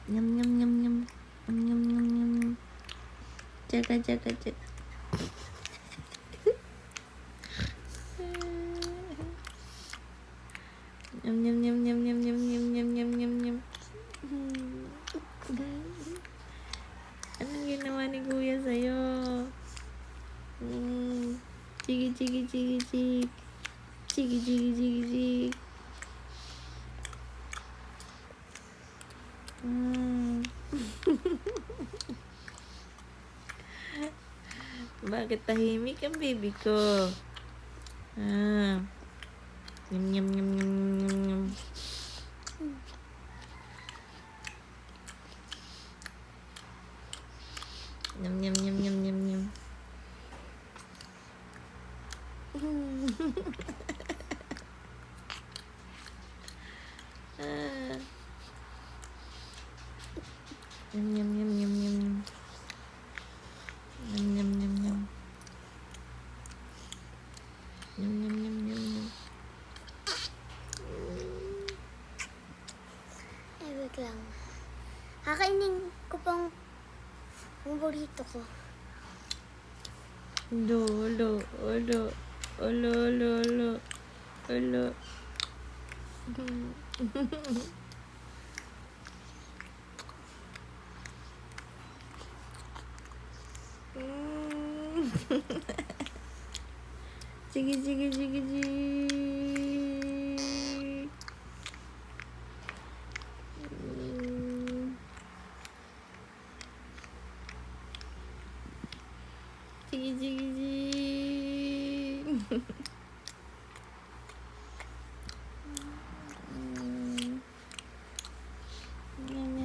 Nyam nyam nyam nyam. Nyam nyam nyam nyam. Jaga jaga jaga. Nyam nyam nyam nyam nyam nyam nyam nyam nyam nyam nyam. Anong ginawa ni Kuya sa'yo? Chigi chigi chigi chig. Chigi chigi chigi chig. Bakit tahimik ang baby ko? Nyam nyam nyam nyam nyam nyam. Nyam nyam nyam nyam nyam nyam. Nyam nyam nyam nyam nyam. Nyam nyam nyam nyam. Nyam nyam nyam nyam nyam. Wait lang. Kakainin ko pang paborito ko. Olo, olo, olo, olo, olo, olo, olo. Sige, sige, sige, sige. Sige, sige, sige. Nyam, nyam,